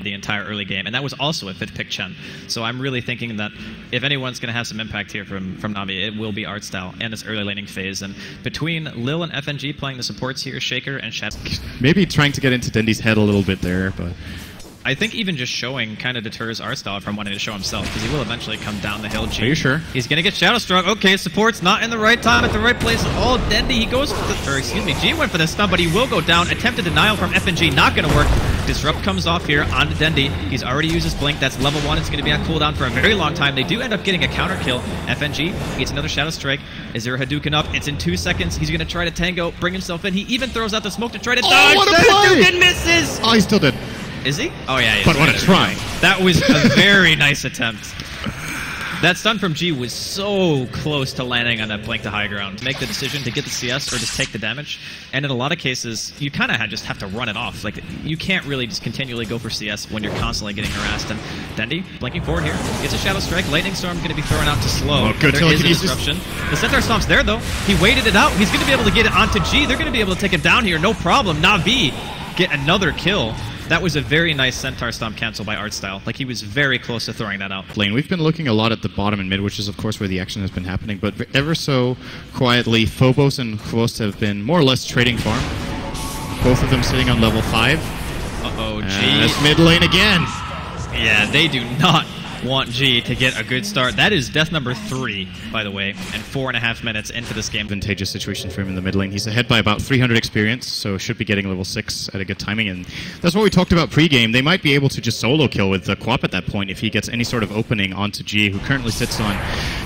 the entire early game, and that was also a 5th pick Chen. So I'm really thinking that if anyone's going to have some impact here from NaVi, it will be Artstyle and this early laning phase. And between Lil and FNG playing the supports here, Shaker and Shadow. Maybe trying to get into Dendy's head a little bit there, but I think even just showing kind of deters Artstyle from wanting to show himself, because he will eventually come down the hill. Are you sure? He's going to get Shadow Struck. Okay, support's not in the right time at the right place at all. Dendy, he goes for the, or excuse me, G went for the stun, but he will go down. Attempted denial from FNG, not going to work. Disrupt comes off here onto Dendy. He's already used his Blink. That's level 1. It's going to be on cooldown for a very long time. They do end up getting a counter kill. FNG gets another Shadow Strike. Is there a Hadouken up? It's in 2 seconds. He's going to try to tango, bring himself in. He even throws out the smoke to try to dodge. What a the play! Hadouken misses! Oh, he's still dead. Is he? Oh, yeah. But what a try. That was a very nice attempt. That stun from G was so close to landing on that Blink to high ground. To make the decision to get the CS or just take the damage. And in a lot of cases, you kind of just have to run it off. Like, you can't really just continually go for CS when you're constantly getting harassed. And Dendy, blinking forward here, gets a Shadow Strike. Lightning Storm going to be thrown out to slow. Oh, good. There is a disruption. The Centaur Stomp's there, though. He waited it out. He's going to be able to get it onto G. They're going to be able to take him down here. No problem. NaVi get another kill. That was a very nice Centaur Stomp cancel by Artstyle. Like, he was very close to throwing that out. Lane, we've been looking a lot at the bottom and mid, which is, of course, where the action has been happening. But ever so quietly, Phobos and Quost have been more or less trading farm. Both of them sitting on level 5. Uh-oh, G. It's mid lane again. Yeah, they do not want G to get a good start. That is death number 3, by the way, and 4.5 minutes into this game. Advantageous situation for him in the mid lane. He's ahead by about 300 experience, so should be getting level 6 at a good timing. And that's what we talked about pre-game. They might be able to just solo kill with the Quap at that point if he gets any sort of opening onto G, who currently sits on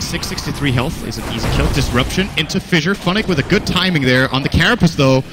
663 health. Is an easy kill. Disruption into Fissure. Funnick with a good timing there on the Carapace, though.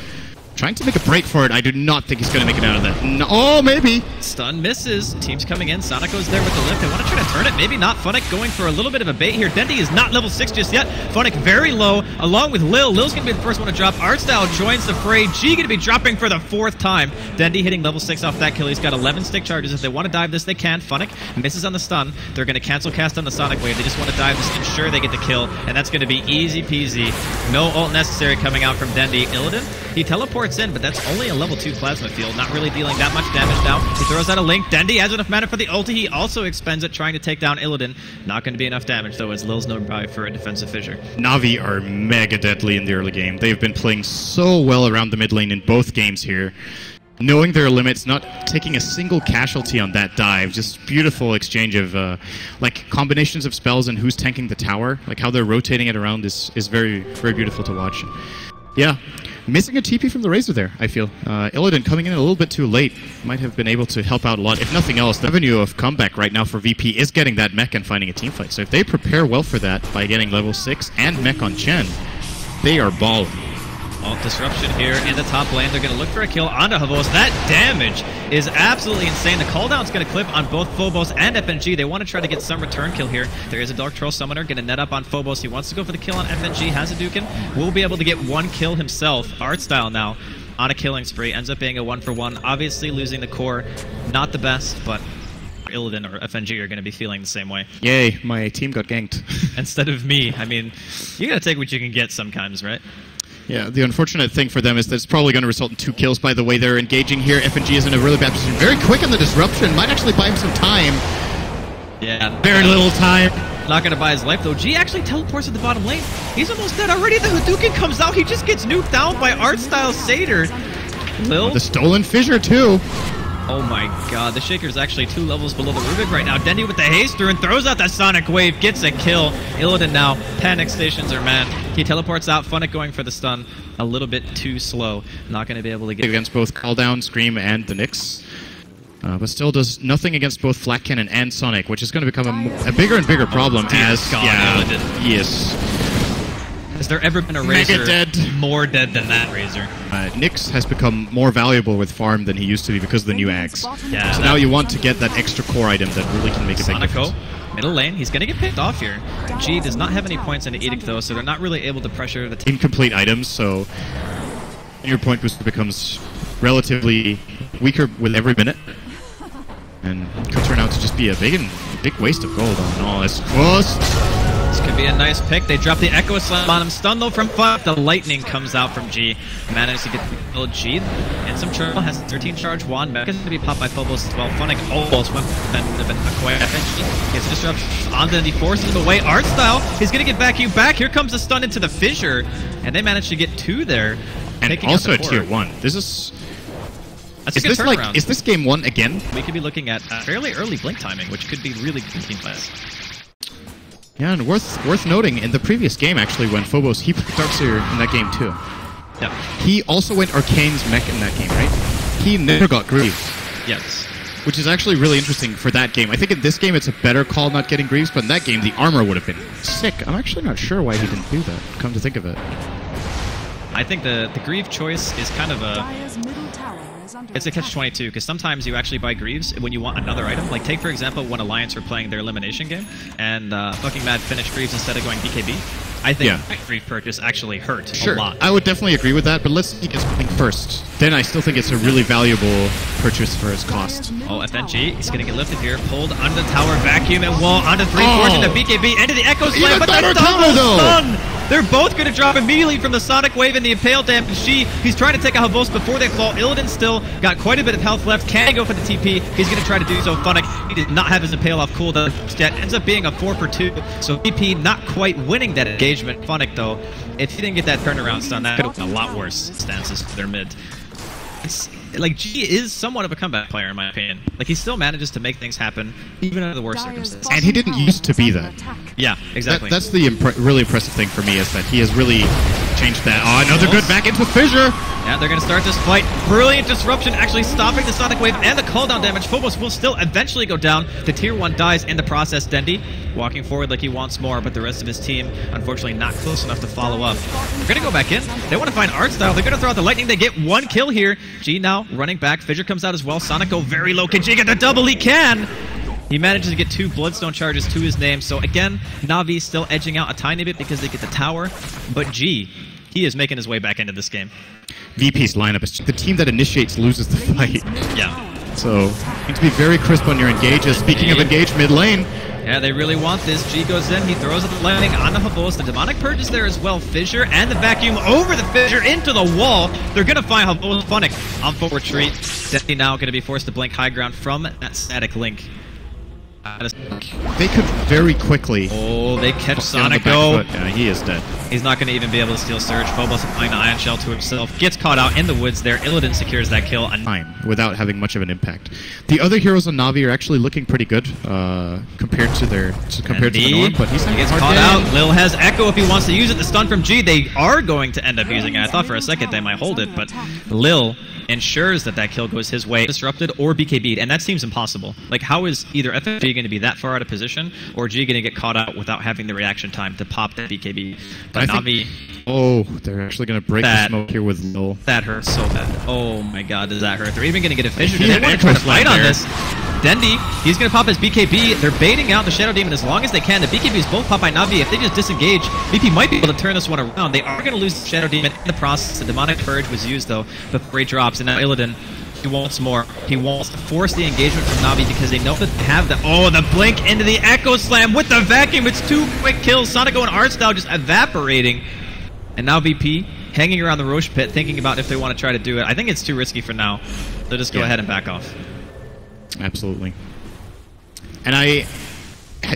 Trying to make a break for it. I do not think he's going to make it out of that. No, oh, maybe. Stun misses. Team's coming in. Sonic goes there with the lift. They want to try to turn it. Maybe not. Funnick going for a little bit of a bait here. Dendy is not level 6 just yet. Funnick very low, along with Lil. Lil's going to be the first one to drop. Artstyle joins the fray. G going to be dropping for the 4th time. Dendy hitting level 6 off that kill. He's got 11 stick charges. If they want to dive this, they can. Funnick misses on the stun. They're going to cancel cast on the Sonic wave. They just want to dive this, ensure they get the kill, and that's going to be easy peasy. No ult necessary coming out from Dendy. Illidan, he teleports in, but that's only a level 2 plasma field, not really dealing that much damage now. He throws out a Link. Dendy has enough mana for the ulti. He also expends it trying to take down Illidan. Not going to be enough damage, though, as Lil's nearby for a defensive fissure. NaVi are mega deadly in the early game. They've been playing so well around the mid lane in both games here. Knowing their limits, not taking a single casualty on that dive. Just beautiful exchange of like combinations of spells and who's tanking the tower. Like how they're rotating it around is very, very beautiful to watch. Yeah. Missing a TP from the Razor there, I feel. Illidan coming in a little bit too late. Might have been able to help out a lot. If nothing else, the avenue of comeback right now for VP is getting that mech and finding a teamfight. So if they prepare well for that by getting level 6 and mech on Chen, they are balling. Ult disruption here in the top lane. They're going to look for a kill onto Havos. That damage is absolutely insane. The cooldown's going to clip on both Phobos and FNG. They want to try to get some return kill here. There is a Dark Troll Summoner going to net up on Phobos. He wants to go for the kill on FNG. Has a Hadouken. Will be able to get 1 kill himself. Artstyle now on a killing spree. Ends up being a 1-for-1. Obviously losing the core. Not the best, but Illidan or FNG are going to be feeling the same way. Yay, my team got ganked. Instead of me. I mean, you got to take what you can get sometimes, right? Yeah, the unfortunate thing for them is that it's probably going to result in 2 kills by the way they're engaging here. FNG is in a really bad position. Very quick on the disruption. Might actually buy him some time. Yeah. Very little time. Not going to buy his life, though. G actually teleports to the bottom lane. He's almost dead already. The Hadouken comes out. He just gets nuked down by Artstyle Satyr. Lil? Oh, the stolen fissure, too. Oh my god, the Shaker's actually 2 levels below the Rubik right now. Dendy with the haste through and throws out the Sonic Wave, gets a kill. Illidan now, panic stations are mad. He teleports out, Funnick going for the stun. A little bit too slow. Not going to be able to get against both Call Down, Scream, and the Nyx. But still does nothing against both Flak Cannon and Sonic, which is going to become a bigger and bigger problem as... God, yeah, yes. Has there ever been a Razor more dead than that Razor? Nyx has become more valuable with farm than he used to be because of the new Ags. Yeah, so now you want to get that extra core item that really can make a big difference. Middle lane, he's going to get picked off here. G does not have any points into Edict though, so they're not really able to pressure the team. Incomplete items, so your point booster becomes relatively weaker with every minute. And could turn out to just be a big waste of gold on all this. This could be a nice pick. They drop the Echo Slam on him. Stun though from Fun. The Lightning comes out from G. Manages to get the G in some trouble. Has 13 charge. Wand. Mecha's going to be popped by Phobos as well. Funnick almost went away. FNG gets disruption on the forces him away. Art Style. He's going to get back you back. Here comes the stun into the fissure. And they managed to get 2 there. And also a tier 1. This is... That's a good turnaround. Is this game 1 again? We could be looking at fairly early blink timing, which could be really good team fights. Yeah, and worth noting, in the previous game, actually, when Phobos, he played Darkseer in that game, too. Yeah. He also went Arcane's mech in that game, right? He never got Greaves. Yes. Which is actually really interesting for that game. I think in this game, it's a better call not getting Greaves, but in that game, the armor would have been sick. I'm actually not sure why he didn't do that, come to think of it. I think the Greave choice is kind of a... It's a catch-22, because sometimes you actually buy Greaves when you want another item. Like, take, for example, when Alliance were playing their elimination game, and fucking Mad finished Greaves instead of going BKB. I think that Greave purchase actually hurt a lot. I would definitely agree with that, but let's see his playing first. Then I still think it's a really valuable purchase for his cost. Oh, FNG, he's going to get lifted here, pulled under the tower, vacuum and wall, onto 3 fortune, the BKB, into the Echo Slam, but the double stun! They're both going to drop immediately from the Sonic Wave and the Impale Damage. He's trying to take a Havos before they fall. Illidan still got quite a bit of health left. Can he go for the TP? He's going to try to do so. Funnick, he did not have his Impale off cooldown yet. Ends up being a 4-for-2. So VP not quite winning that engagement. Funnick, though, if he didn't get that turnaround stun, that could have been a lot worse stances for their mid. It's, like, G is somewhat of a comeback player, in my opinion. Like, he still manages to make things happen, even under the worst circumstances. And he didn't used to be that. Yeah, exactly. That's the really impressive thing for me, is that he has really changed that. Oh, another good back into Fissure! Yeah, they're going to start this fight. Brilliant disruption, actually stopping the Sonic Wave and the cooldown damage. Phobos will still eventually go down. The tier 1 dies in the process. Dendi walking forward like he wants more, but the rest of his team, unfortunately, not close enough to follow up. They're going to go back in. They want to find Art Style. They're going to throw out the Lightning. They get 1 kill here. G now running back. Fissure comes out as well. Sonic go very low. Can G get the double? He can! He manages to get 2 Bloodstone charges to his name. So again, NaVi still edging out a tiny bit because they get the tower. But G, he is making his way back into this game. VP's lineup is the team that initiates loses the fight. Yeah. So, you need to be very crisp on your engages. Speaking of engage mid lane. Yeah, they really want this. G goes in, he throws the lightning on the Havos. The Demonic Purge is there as well. Fissure and the vacuum over the Fissure into the wall. They're going to find Havos. Funnick on full retreat. Definitely now going to be forced to blink high ground from that static link. They could very quickly. Oh, they catch Sonic though. Yeah, he is dead. He's not going to even be able to steal Surge. Phobos applying the Ion Shell to himself. Gets caught out in the woods there. Illidan secures that kill. Time without having much of an impact. The other heroes on NaVi are actually looking pretty good compared to the norm, but he gets caught out. Lil has Echo if he wants to use it. The stun from G, they are going to end up using it. I thought for a second they might hold it, but Lil ensures that that kill goes his way, disrupted or BKB'd, and that seems impossible. Like, how is either FNG going to be that far out of position, or G going to get caught out without having the reaction time to pop that BKB? But NaVi... Oh, they're actually going to break the smoke here with Lil. That hurts so bad. Oh my god, does that hurt? They're even going to get a fissure. They want to try to fight on this. Dendi, he's going to pop his BKB. They're baiting out the Shadow Demon as long as they can. The BKB is both popped by NaVi. If they just disengage, VP might be able to turn this one around. They are going to lose the Shadow Demon in the process. The Demonic Purge was used, though, before he drops. And now Illidan, he wants more. He wants to force the engagement from NaVi because they know that they have the... Oh, the blink into the Echo Slam with the vacuum. It's 2 quick kills. Sonico and Art Style just evaporating. And now VP hanging around the Roche pit, thinking about if they want to try to do it. I think it's too risky for now. They'll just go ahead and back off. Absolutely. And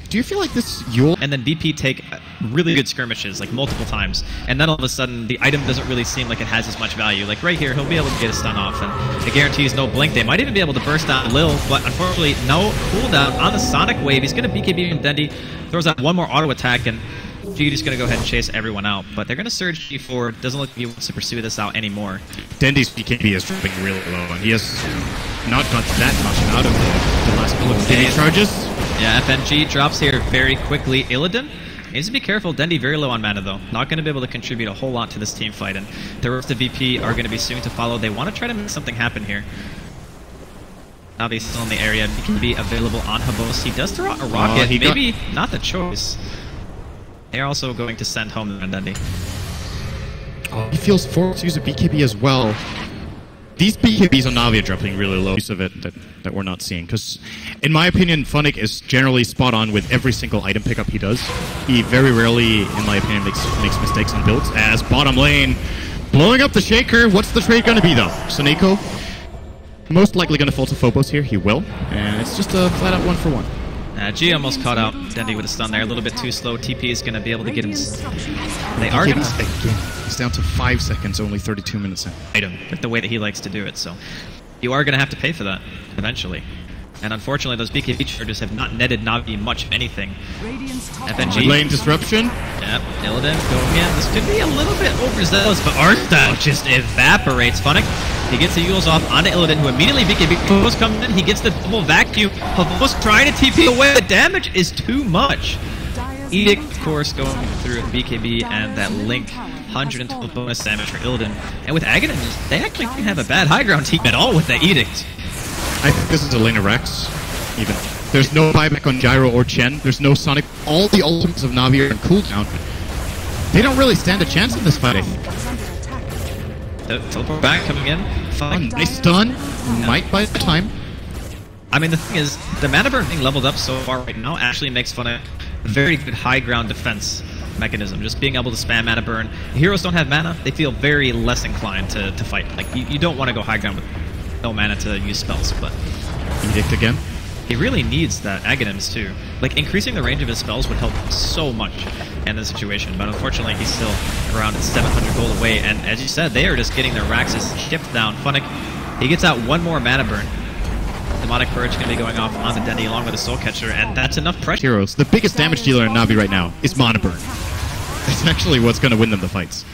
do you feel like this Yule... And then VP take really good skirmishes, like multiple times, and then all of a sudden the item doesn't really seem like it has as much value. Like right here, he'll be able to get a stun off, and it guarantees no blink. They might even be able to burst down Lil, but unfortunately no cooldown on the Sonic Wave. He's going to BKB from Dendi, throws out one more auto attack, and G is going to go ahead and chase everyone out. But they're going to surge G forward. Doesn't look like he wants to pursue this out anymore. Dendi's BKB is dropping really low, and he has not got that much out of the last couple of days charges. Yeah, FNG drops here very quickly. Illidan needs to be careful. Dendi very low on mana, though. Not going to be able to contribute a whole lot to this team fight, and the rest of VP are going to be soon to follow. They want to try to make something happen here. NaVi still in the area. He can be available on Havos. He does throw out a rocket. Maybe not the choice. They're also going to send home Dendi. Oh, he feels forced to use a BKB as well. These BKBs on NaVi are dropping really low use of it that we're not seeing. Because, in my opinion, Funnick is generally spot on with every single item pickup he does. He very rarely, in my opinion, makes mistakes on builds. As bottom lane, blowing up the Shaker. What's the trade going to be, though? Soneko, most likely going to fall to Phobos here. He will. And it's just a flat-out 1-for-1. G almost caught out Dendy with a stun there. A little bit too slow. TP is going to be able to get him. They are going to... It's down to 5 seconds, only 32 minutes in. Item with the way that he likes to do it, so you are going to have to pay for that eventually. And unfortunately, those BKB charges have not netted NaVi much of anything. FNG. Lane disruption. Yep, Illidan going in. This could be a little bit overzealous, but Arstyle just evaporates Funnick. He gets the Yules off onto Illidan, who immediately BKB. Phobos comes in, he gets the double vacuum. Phobos trying to TP away. The damage is too much. Edict, of course, going through BKB and that Link. 112 bonus damage for Illidan. And with Aghanim, they actually didn't have a bad high ground team at all with that Edict. I think this is a lane of Rex, even. There's no buyback on Gyro or Chen. There's no Sonic. All the ultimates of NaVi are in cooldown. They don't really stand a chance in this fight, I think. The teleport back coming in. Fine. Nice stun. Yeah. Might buy the time. I mean, the thing is, the mana burn being leveled up so far right now actually makes Funnick a very good high ground defense mechanism. Just being able to spam mana burn. Heroes don't have mana. They feel very less inclined to fight. Like, you don't want to go high ground with no mana to use spells, but... Edict again? He really needs that Aghanims too. Like, increasing the range of his spells would help so much in this situation, but unfortunately he's still around 700 gold away, and as you said, they are just getting their Raxes shipped down. Funnick, he gets out one more mana burn. Demonic Purge going to be going off on the Dendy along with the Soul Catcher, and that's enough pressure. Heroes, the biggest damage dealer in NaVi right now is mana burn. That's actually what's going to win them the fights.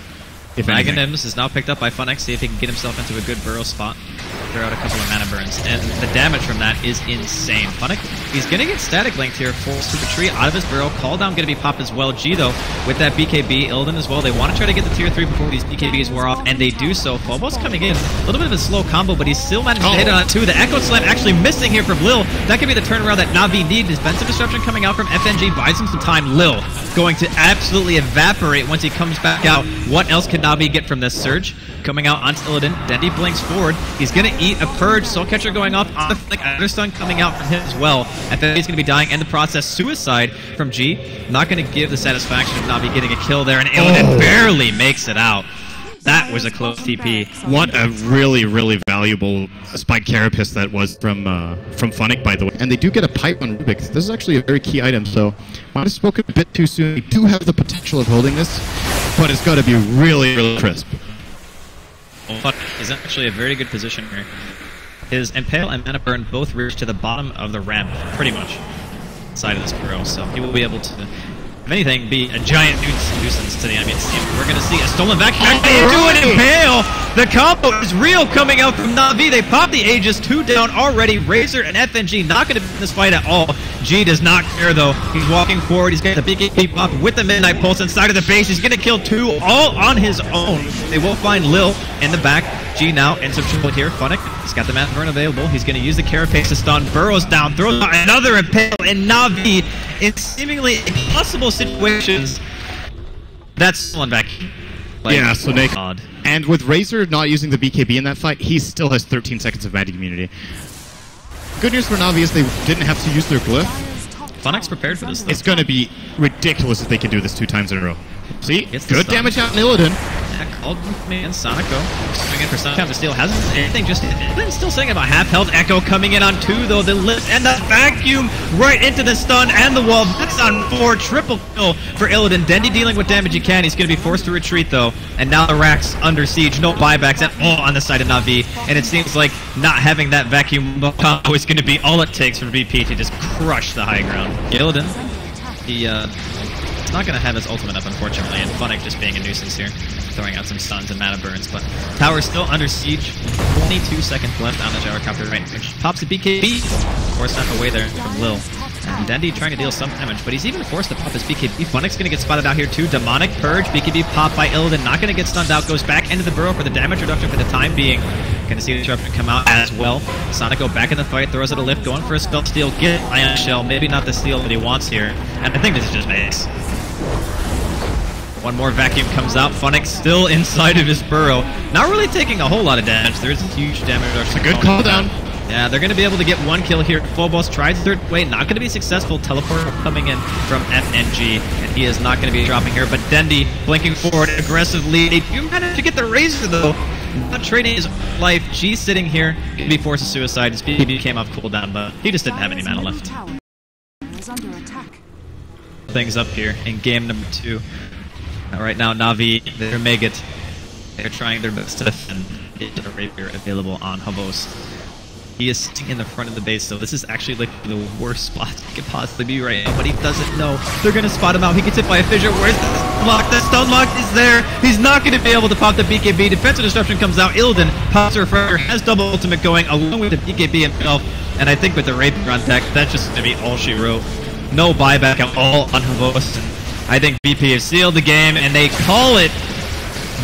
Aghanims is now picked up by Funnick, see if he can get himself into a good burrow spot. Throw out a couple of mana burns, and the damage from that is insane. Funnick, he's going to get static linked here, forced to retreat out of his burrow. Call down going to be popped as well. G, though, with that BKB, Illidan as well. They want to try to get the tier 3 before these BKBs wear off, and they do so. Phobos coming in, a little bit of a slow combo, but he still managed to hit on it too. The Echo Slam actually missing here from Lil. That could be the turnaround that NaVi need. Defensive disruption coming out from FNG buys him some time. Lil going to absolutely evaporate once he comes back out. What else can NaVi get from this surge? Coming out onto Illidan. Dendy blinks forward. He's going to eat a Purge. Soul Catcher going off on the flick. Understun coming out from him as well. FNG is going to be dying. In the process, suicide from G. Not going to give the satisfaction of NaVi getting a kill there. And Illidan barely makes it out. That was a close TP. What a really, really valuable spike carapace that was from Funnick, by the way. And they do get a pipe on Rubik. This is actually a very key item, so might have spoken a bit too soon. They do have the potential of holding this, but it's got to be really, really crisp. Funnick is actually a very good position here. His Impale and Mana Burn both reach to the bottom of the ramp, pretty much, side of this burrow, so he will be able to, if anything, be a giant nuisance to the enemy team. We're going to see a stolen vacuum. Do an Impale! The combo is real coming out from NaVi. They pop the Aegis, 2 down already. Razor and FNG not going to be in this fight at all. G does not care, though. He's walking forward. He's got the BKB pop with the Midnight Pulse inside of the base. He's going to kill 2 all on his own. They will find Lil in the back. G now in some trouble here. Funnick, he's got the Mana Burn available. He's going to use the Carapace to stun. Burrows down, throws out another Impale, and NaVi, in seemingly impossible situations, that's stolen back. Like, yeah, so Nick. God. And with Razor not using the BKB in that fight, he still has 13 seconds of magic immunity. Good news for NaVi is they didn't have to use their glyph. Funnick's prepared for this, though. It's going to be ridiculous if they can do this 2 times in a row. See? Good stun. Damage out in Illidan. Yeah, called me and Sonico. Swinging for some time to steal. Hasn't anything, just still saying about half health. Echo coming in on 2, though. The lift and the vacuum right into the stun and the wall. That's on 4. Triple kill for Illidan. Dendy dealing with damage he can. He's going to be forced to retreat, though. And now the Rax under siege. No buybacks at all on the side of NaVi. And it seems like not having that vacuum combo is going to be all it takes for VP to just crush the high ground. Illidan, he's not going to have his ultimate up, unfortunately, and Funnick just being a nuisance here, throwing out some stuns and mana burns, but tower's still under siege. 22 seconds left on the gyrocopter right, which pops a BKB, forced that away there from Lil. And Dendy trying to deal some damage, but he's even forced to pop his BKB. Funnick's going to get spotted out here too. Demonic Purge, BKB popped by Illidan, not going to get stunned out, goes back into the burrow for the damage reduction for the time being. Going to see the disruption come out as well. Sonic go back in the fight, throws out a lift, going for a spell steal, get Ion Shell, maybe not the steal that he wants here, and I think this is just base. One more vacuum comes out. Funnick still inside of his burrow. Not really taking a whole lot of damage. There's a huge damage rush. It's a good call down. Yeah, they're going to be able to get one kill here. Phobos tried third. Wait, not going to be successful. Teleport coming in from FNG, and he is not going to be dropping here. But Dendi blinking forward, aggressive lead. They do manage to get the Razor, though. Not trading his life. G sitting here. Could be forced to suicide. His BB came off cooldown, but he just didn't have any mana left. Things up here in game number 2. Right now, NaVi, they're Megit. They're trying their best to defend. Get the Rapier available on Havos. He is sitting in the front of the base, so this is actually like the worst spot he could possibly be right now, but he doesn't know. They're going to spot him out. He gets hit by a fissure. Where's the stun lock? The stun lock is there. He's not going to be able to pop the BKB. Defensive disruption comes out. Illidan pops her refresher, has double ultimate going along with the BKB himself, and I think with the Rapier on deck, that's just going to be all she wrote. No buyback at all on Havos. I think BP has sealed the game, and they call it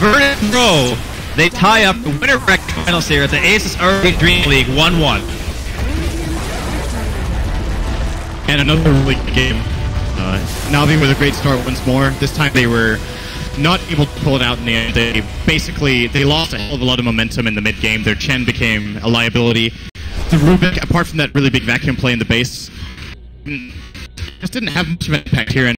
Vernon Row. They tie up the winner bracket finals here at the Aces Arcade DreamLeague 1-1. And another really good game. NaVi with a great start once more. This time they were not able to pull it out in the end. They lost a hell of a lot of momentum in the mid game. Their Chen became a liability. The Rubik, apart from that really big vacuum play in the base, just didn't have much of an impact here.